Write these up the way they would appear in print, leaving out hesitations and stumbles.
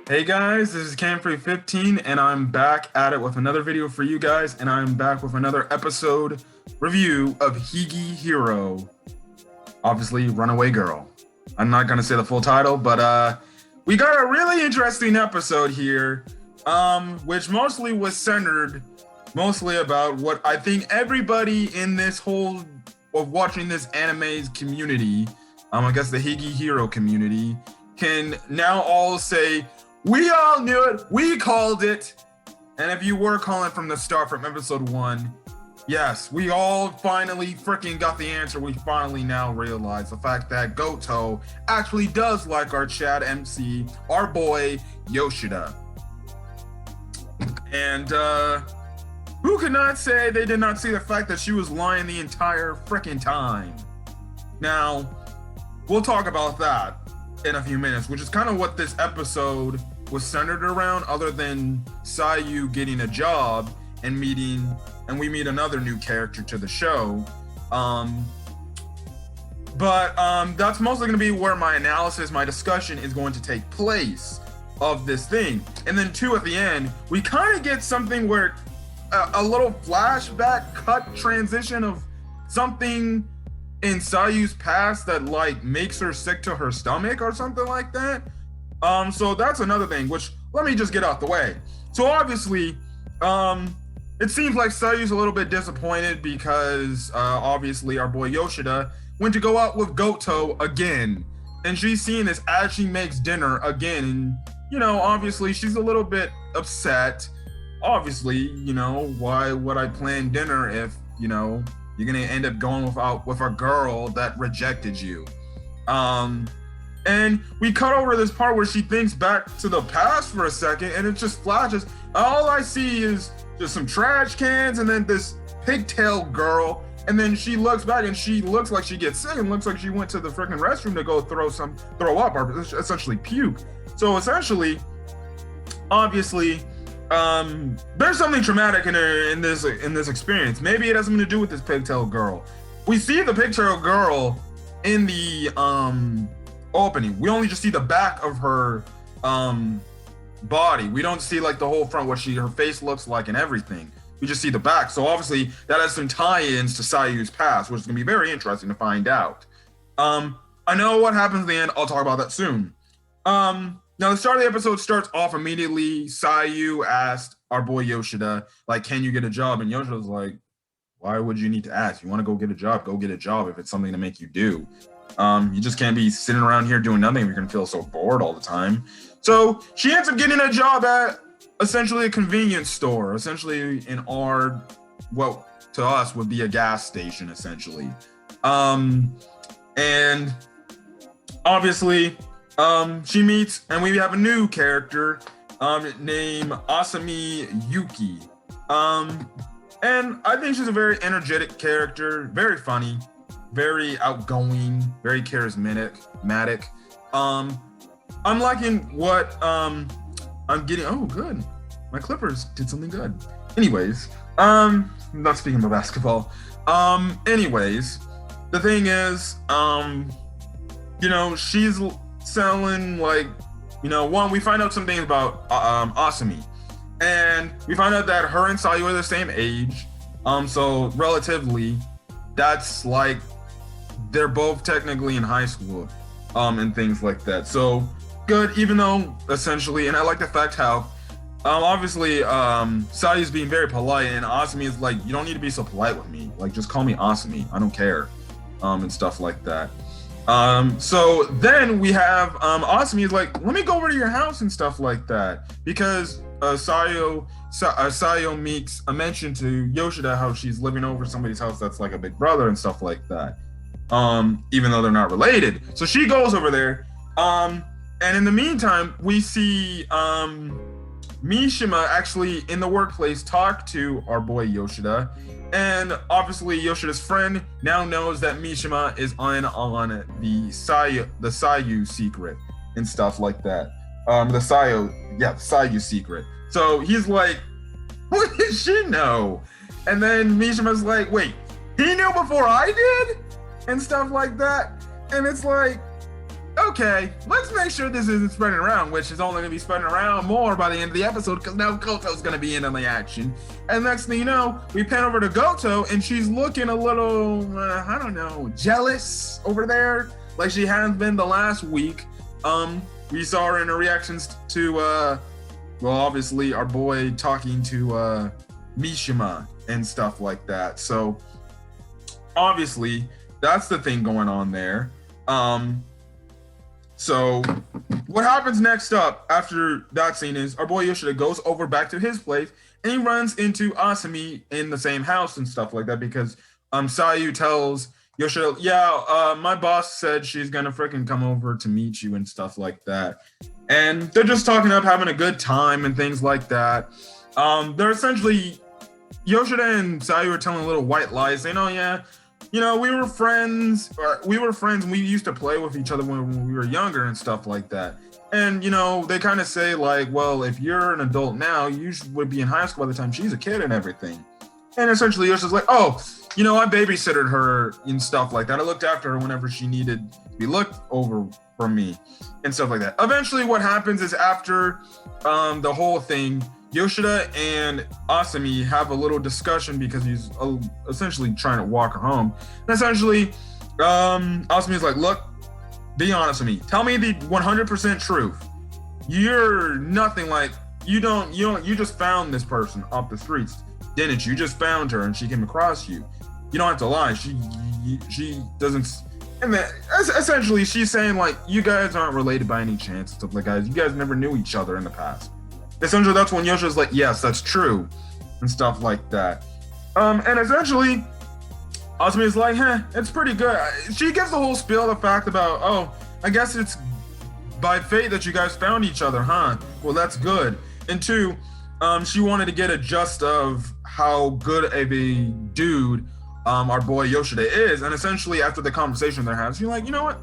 Hey guys, this is Camfrey15 and I'm back at it with another video for you guys, and I'm back with another episode review of Higehiro. Obviously, Runaway Girl. I'm not gonna say the full title, but we got a really interesting episode here, which mostly was centered about what I think everybody in this whole of watching this anime's community, I guess the Higehiro community, can now all say, we all knew it, we called it. And if you were calling from the start from episode 1, yes, we all finally freaking got the answer. We finally now realize the fact that Gotou actually does like our Chad MC, our boy Yoshida. And who could not say they did not see the fact that she was lying the entire freaking time? Now, we'll talk about that in a few minutes, which is kind of what this episode was centered around, other than Sayu getting a job and we meet another new character to the show. But that's mostly going to be where my analysis, my discussion is going to take place of this thing. And then two, at the end, we kind of get something where a little flashback cut transition of something in Sayu's past that like makes her sick to her stomach or something like that. So that's another thing, which let me just get out the way. So obviously, it seems like Sayu's a little bit disappointed because obviously our boy Yoshida went to go out with Gotou again, and she's seeing this as she makes dinner again, and you know, obviously she's a little bit upset. Obviously, you know, why would I plan dinner if, you know, you're gonna end up going with a girl that rejected you? And we cut over this part where she thinks back to the past for a second, and it just flashes. All I see is just some trash cans and then this pigtail girl, and then she looks back and she looks like she gets sick and looks like she went to the freaking restroom to go throw up or essentially puke. So essentially, obviously, there's something traumatic in this experience. Maybe it has something to do with this pigtail girl. We see the pigtail girl in the opening. We only just see the back of her body. We don't see like the whole front, what her face looks like and everything. We just see the back. So obviously that has some tie-ins to Sayu's past, which is gonna be very interesting to find out. I know what happens at the end. I'll talk about that soon. Now, the start of the episode starts off immediately. Sayu asked our boy Yoshida, like, can you get a job? And Yoshida's like, why would you need to ask? You want to go get a job? Go get a job if it's something to make you do. You just can't be sitting around here doing nothing. You're going to feel so bored all the time. So she ends up getting a job at essentially a convenience store, essentially in our, what to us would be a gas station, essentially. And obviously, she meets, and we have a new character named Asami Yuki. And I think she's a very energetic character, very funny, very outgoing, very charismatic. I'm liking what I'm getting. Oh, good. My Clippers did something good. Anyways, not speaking about basketball. Anyways, the thing is, you know, she's selling, like, you know, we find out some things about Asami, and we find out that her and Sayu are the same age, so relatively that's like they're both technically in high school, and things like that. So good, even though essentially, and I like the fact how obviously Sayu's being very polite, and Asami is like, you don't need to be so polite with me, like just call me Asami, I don't care, and stuff like that. So then we have Asami is like, let me go over to your house and stuff like that, because Sayu makes a mention to Yoshida how she's living over somebody's house that's like a big brother and stuff like that, even though they're not related. So she goes over there, and in the meantime we see Mishima actually in the workplace talk to our boy Yoshida. And obviously Yoshida's friend now knows that Mishima is on the Sayu secret and stuff like that. The Sayu secret. So he's like, what did she know? And then Mishima's like, wait, he knew before I did? And stuff like that. And it's like, okay, let's make sure this isn't spreading around, which is only going to be spreading around more by the end of the episode because now Gotou's going to be in on the action. And next thing you know, we pan over to Gotou and she's looking a little, I don't know, jealous over there, like she hasn't been the last week. We saw her in her reactions to, well, obviously our boy talking to Mishima and stuff like that. So obviously that's the thing going on there. So what happens next up after that scene is our boy Yoshida goes over back to his place and he runs into Asami in the same house and stuff like that because Sayu tells Yoshida, my boss said she's gonna freaking come over to meet you and stuff like that. And they're just talking up, having a good time and things like that. They're essentially, Yoshida and Sayu are telling little white lies, saying, oh yeah, you know, we were friends and we used to play with each other when we were younger and stuff like that. And, you know, they kind of say like, well, if you're an adult now, you would be in high school by the time she's a kid and everything. And essentially Yoshida's like, oh, you know, I babysitted her and stuff like that. I looked after her whenever she needed to be looked over for me and stuff like that. Eventually what happens is after the whole thing, Yoshida and Asami have a little discussion because he's essentially trying to walk her home. And essentially, Asami is like, look, be honest with me. Tell me the 100% truth. You're nothing like, you just found this person off the streets, didn't you? You just found her and she came across you. You don't have to lie. She doesn't, and then essentially she's saying like, you guys aren't related by any chance, stuff like that. You guys never knew each other in the past. Essentially, that's when Yoshida's like, yes, that's true, and stuff like that. And essentially, Asami is like, it's pretty good. She gives the whole spiel, the fact about, oh, I guess it's by fate that you guys found each other, huh? Well, that's good. And two, she wanted to get a gist of how good of a dude our boy Yoshida is. And essentially, after the conversation they're having, she's like, you know what?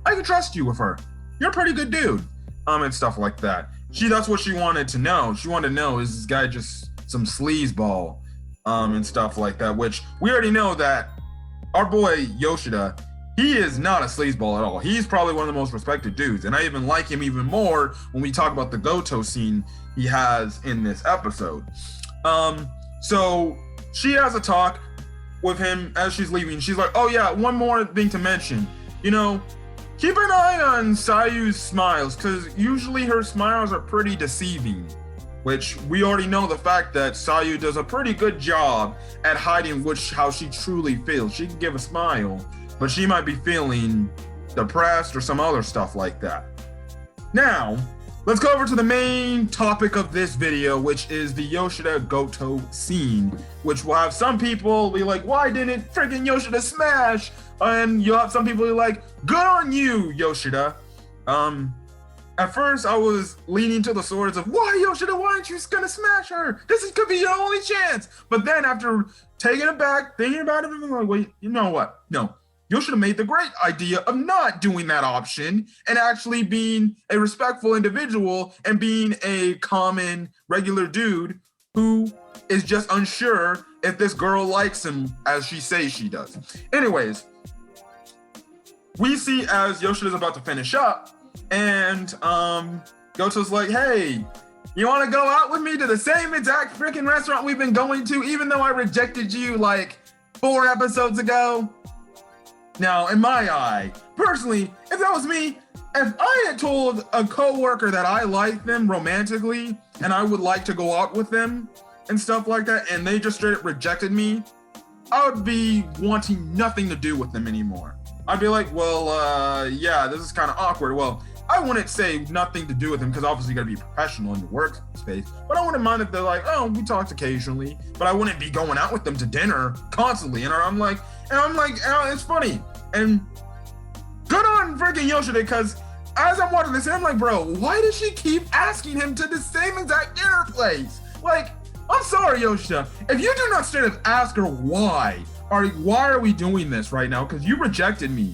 I can trust you with her. You're a pretty good dude, and stuff like that. That's what she wanted to know. She wanted to know, is this guy just some sleazeball, and stuff like that, which we already know that our boy Yoshida, he is not a sleazeball at all. He's probably one of the most respected dudes, and I even like him even more when we talk about the Gotou scene he has in this episode. So she has a talk with him as she's leaving. She's like, oh yeah, one more thing to mention. You know, keep an eye on Sayu's smiles, because usually her smiles are pretty deceiving, which we already know the fact that Sayu does a pretty good job at hiding how she truly feels. She can give a smile, but she might be feeling depressed or some other stuff like that. Now, let's go over to the main topic of this video, which is the Yoshida Gotou scene, which will have some people be like, why didn't freaking Yoshida smash? And you'll have some people who are like, good on you, Yoshida. At first I was leaning to the swords of, why Yoshida, why aren't you gonna smash her? Could be your only chance. But then after taking it back, thinking about it, I'm like, wait, you know what? No, Yoshida made the great idea of not doing that option and actually being a respectful individual and being a common, regular dude who is just unsure if this girl likes him as she says she does. Anyways, we see as Yoshida's about to finish up, and Gotou's like, hey, you want to go out with me to the same exact freaking restaurant we've been going to, even though I rejected you like 4 episodes ago? Now, in my eye, personally, if that was me, if I had told a coworker that I liked them romantically and I would like to go out with them and stuff like that, and they just straight up rejected me, I would be wanting nothing to do with them anymore. I'd be like, well, yeah, this is kind of awkward. Well, I wouldn't say nothing to do with them because obviously you gotta be professional in your workspace, but I wouldn't mind if they're like, oh, we talked occasionally, but I wouldn't be going out with them to dinner constantly. And I'm like, it's funny. And good on freaking Yoshida, because as I'm watching this, I'm like, bro, why does she keep asking him to the same exact dinner place? Like, I'm sorry, Yoshida. If you do not straight up ask her why are we doing this right now? Because you rejected me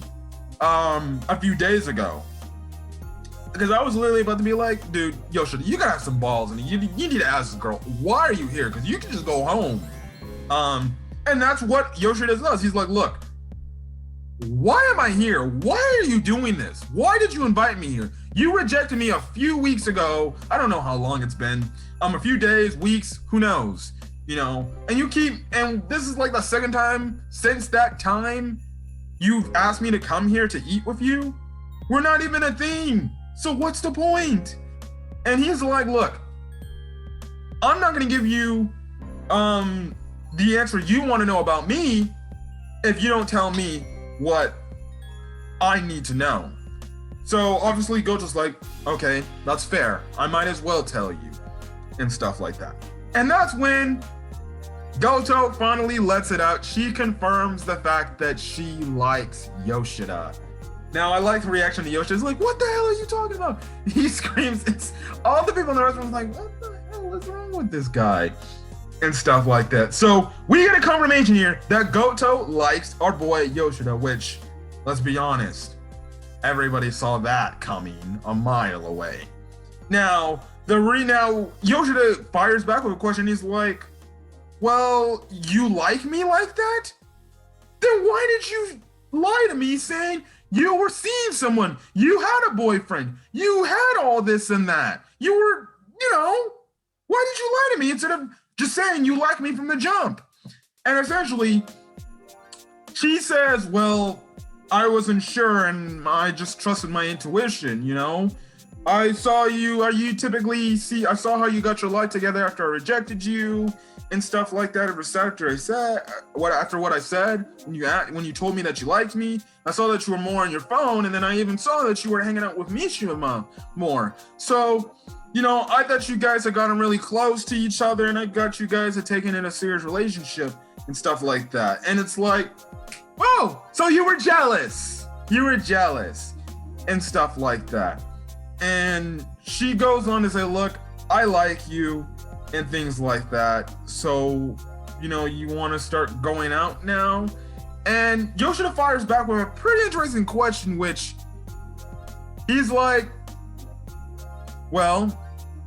a few days ago. Because I was literally about to be like, dude, Yoshida, you gotta have some balls, and you need to ask this girl, why are you here? Because you can just go home. And that's what Yoshida does. He's like, look, why am I here? Why are you doing this? Why did you invite me here? You rejected me a few weeks ago. I don't know how long it's been. A few days, weeks, who knows? You know, and this is like the second time since that time you've asked me to come here to eat with you. We're not even a thing. So what's the point? And he's like, look, I'm not gonna give you the answer you want to know about me if you don't tell me what I need to know. So obviously Gotou's like, okay, that's fair. I might as well tell you and stuff like that. And that's when Gotou finally lets it out. She confirms the fact that she likes Yoshida. Now I like the reaction to Yoshida. It's like, what the hell are you talking about? He screams. It's all the people in the restaurant like, what the hell is wrong with this guy? And stuff like that. So we get a confirmation here that Gotou likes our boy Yoshida, which, let's be honest, everybody saw that coming a mile away. Now Yoshida fires back with a question. He's like, well, you like me like that? Then why did you lie to me saying you were seeing someone? You had a boyfriend. You had all this and that. You were, why did you lie to me instead of just saying you like me from the jump? And essentially, she says, well, I wasn't sure and I just trusted my intuition, I saw you, I saw how you got your life together after I rejected you and stuff like that. After what I said, when you told me that you liked me, I saw that you were more on your phone, and then I even saw that you were hanging out with Mishima more. So, I thought you guys had gotten really close to each other, and I got you guys had taken in a serious relationship and stuff like that. And it's like, oh, so you were jealous. And stuff like that. And she goes on to say, look, I like you and things like that. So, you want to start going out now? And Yoshida fires back with a pretty interesting question, which he's like, well,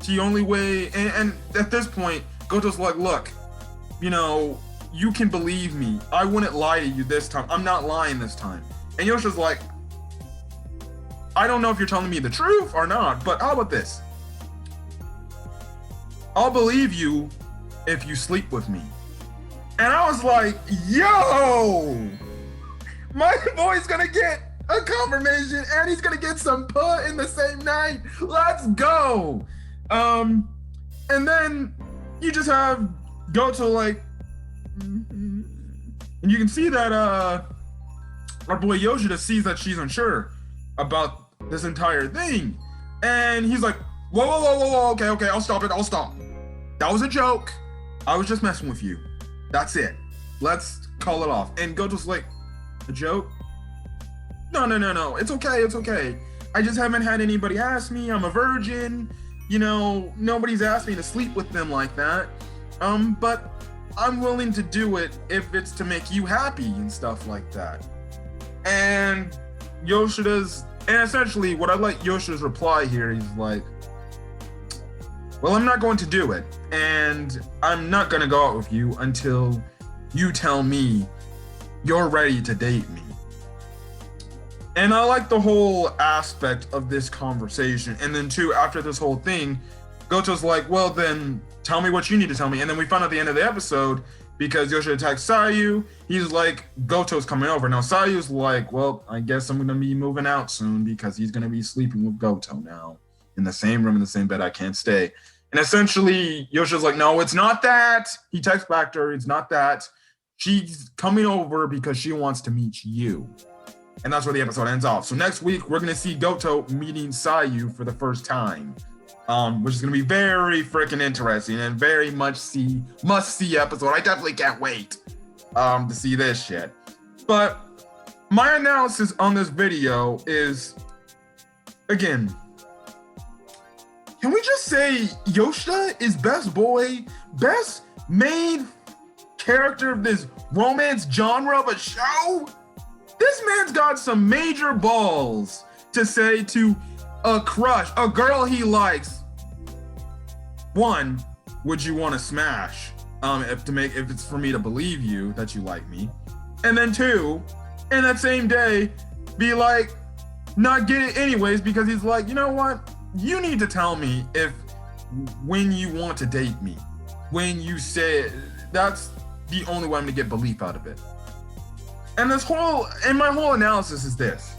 the only way, and at this point, Gotou's like, look, you can believe me. I wouldn't lie to you this time. I'm not lying this time. And Yoshida's like, I don't know if you're telling me the truth or not, but how about this? I'll believe you if you sleep with me. And I was like, yo, my boy's gonna get a confirmation and he's gonna get some put in the same night. Let's go. And then you just have Gotou like, and you can see that our boy Yoshida sees that she's unsure about this entire thing, and he's like, whoa, okay, I'll stop. That was a joke. I was just messing with you. That's it. Let's call it off. And Gotou's like, a joke? No. It's okay. I just haven't had anybody ask me. I'm a virgin. Nobody's asked me to sleep with them like that. But I'm willing to do it if it's to make you happy and stuff like that. And essentially what I like Yoshida's reply here, he's like, well, I'm not going to do it, and I'm not going to go out with you until you tell me you're ready to date me. And I like the whole aspect of this conversation. And then too, after this whole thing, Gotou's like, well, then tell me what you need to tell me. And then we find out at the end of the episode, because Yoshida attacks Sayu, he's like, Gotou's coming over. Now Sayu's like, well, I guess I'm gonna be moving out soon because he's gonna be sleeping with Gotou now in the same room, in the same bed. I can't stay. And essentially Yoshida's like, no, it's not that. He texts back to her, it's not that. She's coming over because she wants to meet you. And that's where the episode ends off. So next week, we're gonna see Gotou meeting Sayu for the first time. Which is gonna be very freaking interesting and very must-see episode. I definitely can't wait to see this shit. But my analysis on this video is, again, can we just say Yoshida is best boy, best main character of this romance genre of a show? This man's got some major balls to say to a crush, a girl he likes. One, would you want to smash? If it's for me to believe you that you like me. And then two, And that same day, be like, not get it anyways, because he's like, you know what? You need to tell me when you want to date me. When you say that's the only way I'm gonna get belief out of it. And my whole analysis is this.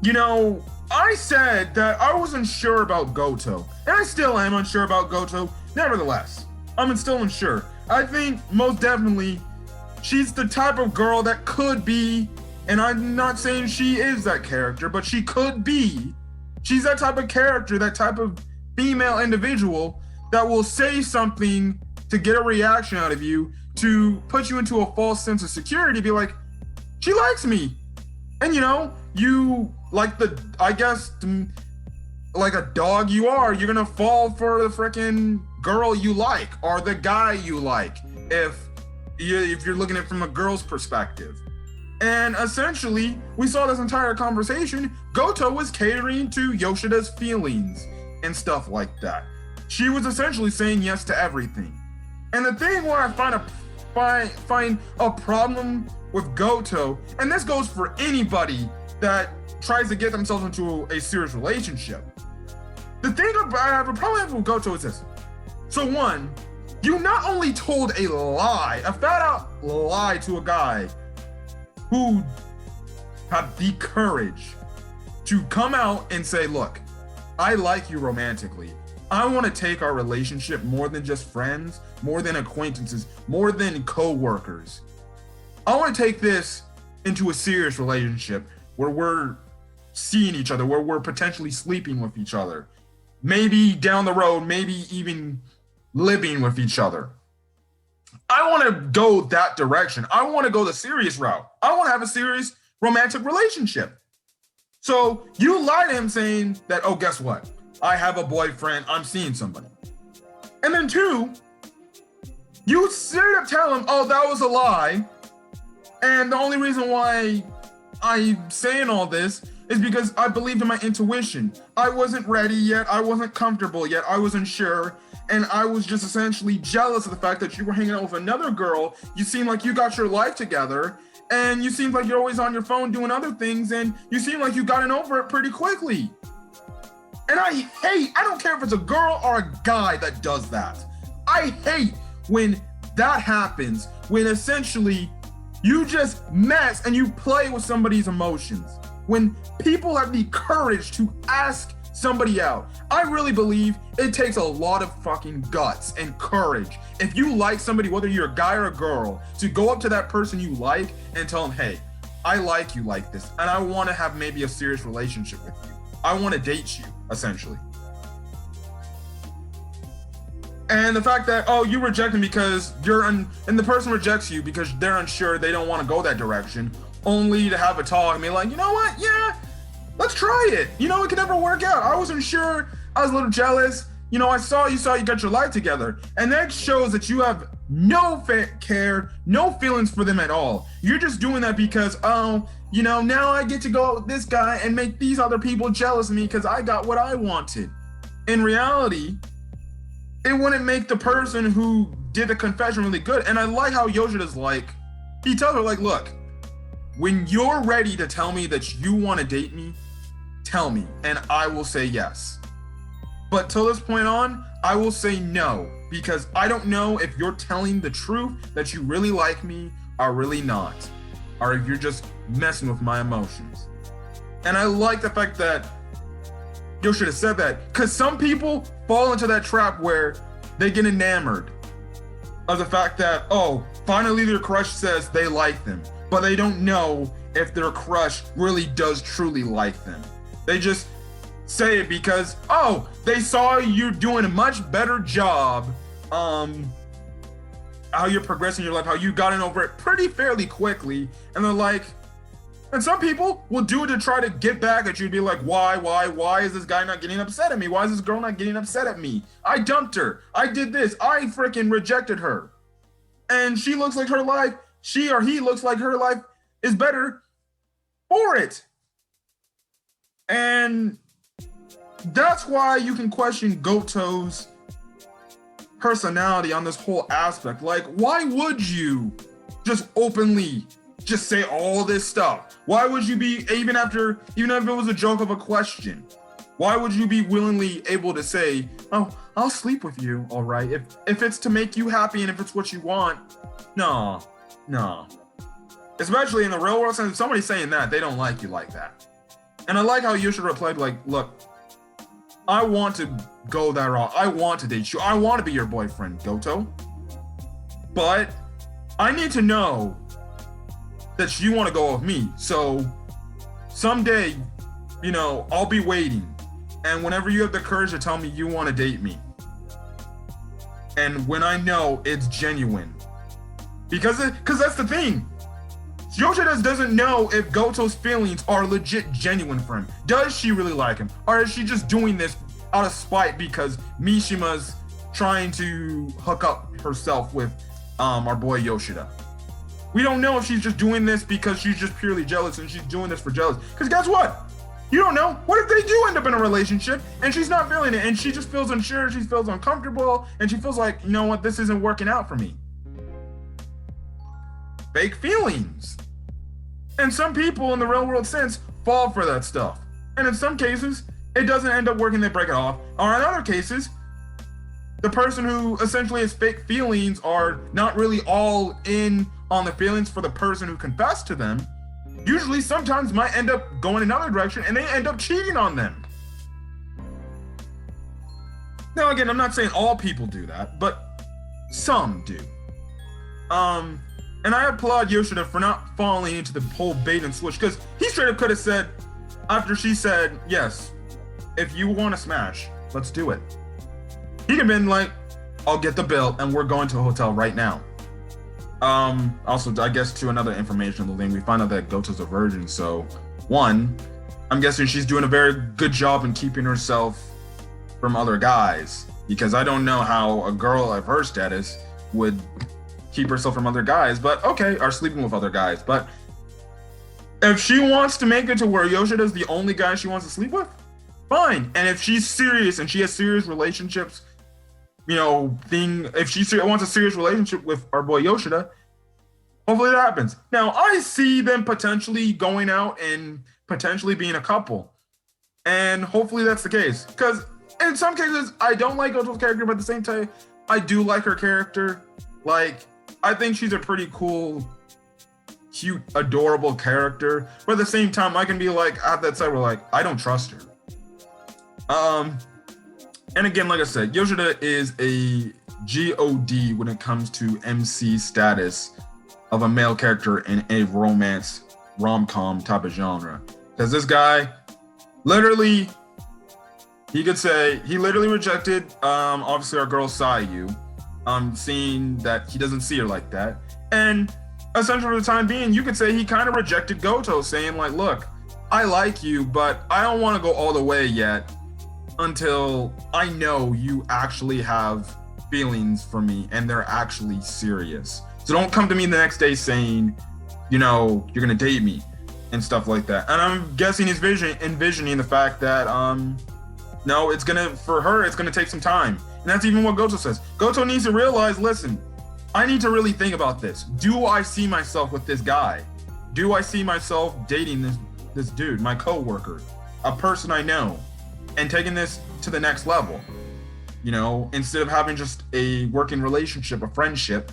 You know, I said that I wasn't sure about Gotou, and I still am unsure about Gotou. Nevertheless, I'm still unsure. I think most definitely she's the type of girl that could be, and I'm not saying she is that character, but she could be. She's that type of character, that type of female individual that will say something to get a reaction out of you, to put you into a false sense of security, be like, she likes me. And you know, you like like a dog you are, you're gonna fall for the freaking girl you like or the guy you like if you're looking at it from a girl's perspective. And essentially, we saw this entire conversation, Gotou was catering to Yoshida's feelings and stuff like that. She was essentially saying yes to everything. And the thing where I find a problem with Gotou, and this goes for anybody that tries to get themselves into a serious relationship. The thing I have a problem with Gotou is this. So one, you not only told a lie, a fat out lie to a guy who had the courage to come out and say, look, I like you romantically. I want to take our relationship more than just friends, more than acquaintances, more than co-workers. I want to take this into a serious relationship where we're seeing each other, where we're potentially sleeping with each other. Maybe down the road, maybe even living with each other. I want to go that direction. I want to go the serious route. I want to have a serious romantic relationship. So you lie to him saying that, oh, guess what? I have a boyfriend, I'm seeing somebody. And then two, you straight up tell him, oh, that was a lie. And the only reason why I'm saying all this is because I believed in my intuition. I wasn't ready yet, I wasn't comfortable yet, I wasn't sure. And I was just essentially jealous of the fact that you were hanging out with another girl. You seem like you got your life together, and you seem like you're always on your phone doing other things, and you seem like you gotten over it pretty quickly. And I don't care if it's a girl or a guy that does that. I hate when that happens, when essentially you just mess and you play with somebody's emotions. When people have the courage to ask somebody out. I really believe it takes a lot of fucking guts and courage. If you like somebody, whether you're a guy or a girl, to go up to that person you like and tell them, hey, I like you like this, and I want to have maybe a serious relationship with you. I want to date you, essentially. And the fact that, oh, you reject them because and the person rejects you because they're unsure, they don't want to go that direction, only to have a talk and be like, you know what, yeah, let's try it. You know, it could never work out. I wasn't sure, I was a little jealous. You know, I saw you got your life together. And that shows that you have no care, no feelings for them at all. You're just doing that because, oh, you know, now I get to go out with this guy and make these other people jealous of me because I got what I wanted. In reality, it wouldn't make the person who did the confession really good. And I like how Yoshida's like, he tells her like, look, when you're ready to tell me that you want to date me, tell me, and I will say yes. But till this point on, I will say no, because I don't know if you're telling the truth that you really like me or really not, or if you're just messing with my emotions. And I like the fact that Yoshida said that, because some people fall into that trap where they get enamored of the fact that, oh, finally their crush says they like them, but they don't know if their crush really does truly like them. They just say it because, oh, they saw you doing a much better job, how you're progressing your life, how you gotten over it pretty fairly quickly, and they're like, and some people will do it to try to get back at you, be like, why is this guy not getting upset at me? Why is this girl not getting upset at me? I dumped her, I did this, I freaking rejected her. And she looks like her life, she or he looks like her life is better for it. And that's why you can question Gotou's personality on this whole aspect. Like, why would you just openly just say all this stuff? Why would you be, even if it was a joke of a question, why would you be willingly able to say, oh, I'll sleep with you, all right, if it's to make you happy and if it's what you want? No. Especially in the real world sense, if somebody's saying that, they don't like you like that. And I like how Yoshida replied, like, look, I want to go that route. I want to date you. I want to be your boyfriend, Gotou. But I need to know that you want to go with me. So someday, I'll be waiting. And whenever you have the courage to tell me you want to date me, and when I know it's genuine, because that's the thing. Yoshida doesn't know if Gotou's feelings are legit genuine for him. Does she really like him? Or is she just doing this out of spite because Mishima's trying to hook up herself with our boy Yoshida? We don't know if she's just doing this because she's just purely jealous and she's doing this for jealous. Because guess what? You don't know. What if they do end up in a relationship and she's not feeling it and she just feels unsure, she feels uncomfortable, and she feels like, you know what, this isn't working out for me. Fake feelings. And some people in the real world sense fall for that stuff. And in some cases, it doesn't end up working, they break it off. Or in other cases, the person who essentially has fake feelings are not really all in on the feelings for the person who confessed to them. Usually, sometimes might end up going another direction and they end up cheating on them. Now, again, I'm not saying all people do that, but some do. And I applaud Yoshida for not falling into the whole bait and switch, because he straight up could have said, after she said, yes, if you want to smash, let's do it. He could have been like, I'll get the bill and we're going to a hotel right now. Also, I guess to another informational thing, we find out that Gotou's a virgin. So, one, I'm guessing she's doing a very good job in keeping herself from other guys, because I don't know how a girl of her status would keep herself from other guys, but okay, are sleeping with other guys. But if she wants to make it to where Yoshida's the only guy she wants to sleep with, fine. And if she's serious and she has serious relationships, if she wants a serious relationship with our boy Yoshida, hopefully that happens. Now, I see them potentially going out and potentially being a couple. And hopefully that's the case. Because in some cases, I don't like Gotou's character, but at the same time, I do like her character. Like, I think she's a pretty cool, cute, adorable character. But at the same time, I can be like, at that side, we're like, I don't trust her. And again, like I said, Yoshida is a GOD when it comes to MC status of a male character in a romance, rom-com type of genre. Because this guy, literally, he literally rejected, obviously, our girl Sayu, seeing that he doesn't see her like that. And essentially for the time being, you could say he kind of rejected Gotou, saying like, look, I like you, but I don't want to go all the way yet until I know you actually have feelings for me and they're actually serious. So don't come to me the next day saying, you're going to date me and stuff like that. And I'm guessing he's envisioning the fact that, no, for her, it's going to take some time. And that's even what Gotou says. Gotou needs to realize, listen, I need to really think about this. Do I see myself with this guy? Do I see myself dating this dude, my coworker, a person I know, and taking this to the next level? Instead of having just a working relationship, a friendship,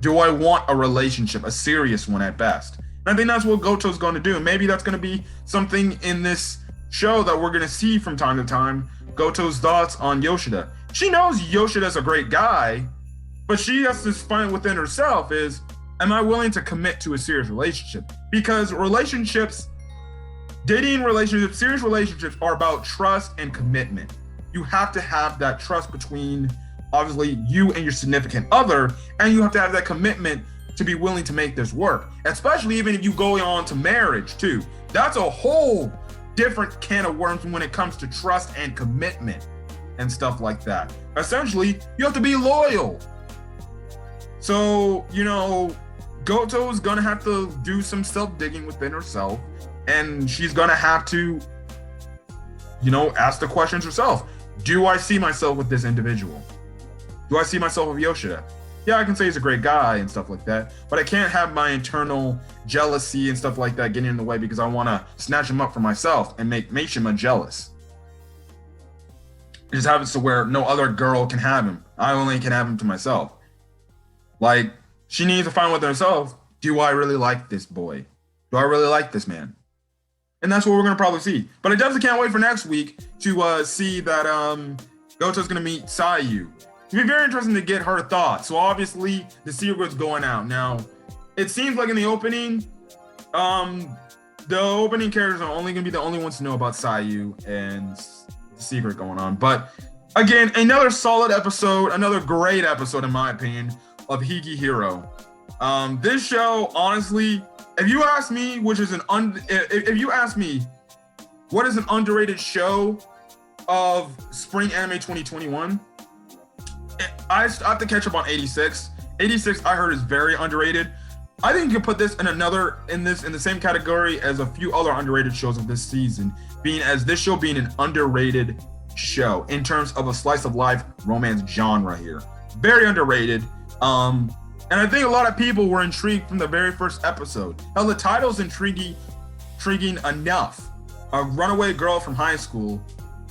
do I want a relationship, a serious one at best? And I think that's what Gotou's going to do. Maybe that's going to be something in this show that we're going to see from time to time, Gotou's thoughts on Yoshida. She knows Yoshida's a great guy, but she has to find within herself is, am I willing to commit to a serious relationship? Because dating relationships, serious relationships are about trust and commitment. You have to have that trust between, obviously, you and your significant other, and you have to have that commitment to be willing to make this work, especially even if you go on to marriage too. That's a whole different can of worms when it comes to trust and commitment and stuff like that. Essentially, you have to be loyal. So, Gotou is gonna have to do some self-digging within herself, and she's gonna have to, ask the questions herself. Do I see myself with this individual? Do I see myself with Yoshida? yeah, I can say he's a great guy and stuff like that, but I can't have my internal jealousy and stuff like that getting in the way because I want to snatch him up for myself and make Mishima jealous. It just happens to where no other girl can have him. I only can have him to myself. Like, she needs to find with herself, do I really like this boy? Do I really like this man? And that's what we're going to probably see. But I definitely can't wait for next week to see that Gotou's going to meet Sayu. It'll be very interesting to get her thoughts. So obviously, the secret's going out. Now, it seems like in the opening, the opening characters are only going to be the only ones to know about Sayu and the secret going on. But again, another solid episode, another great episode in my opinion, of Higehiro. This show, honestly, if you ask me, if you ask me, what is an underrated show of Spring Anime 2021? I have to catch up on 86. 86, I heard, is very underrated. I think you could put this in the same category as a few other underrated shows of this season, this show being an underrated show in terms of a slice of life romance genre here. Very underrated. And I think a lot of people were intrigued from the very first episode. Hell, the title's intriguing enough. A runaway girl from high school,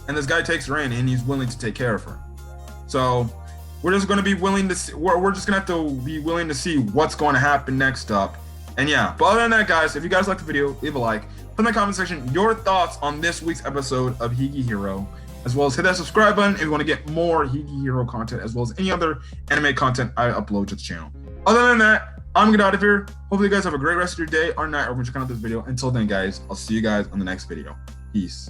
and this guy takes her in, and he's willing to take care of her. So we're just going to be willing to see, we're just going to have to be willing to see what's going to happen next up. And yeah, but other than that, guys, if you guys liked the video, leave a like. Put in the comment section your thoughts on this week's episode of Higehiro, as well as hit that subscribe button if you want to get more Higehiro content, as well as any other anime content I upload to the channel. Other than that, I'm gonna get out of here. Hopefully you guys have a great rest of your day or night or when you check out this video. Until then, guys, I'll see you guys on the next video. Peace.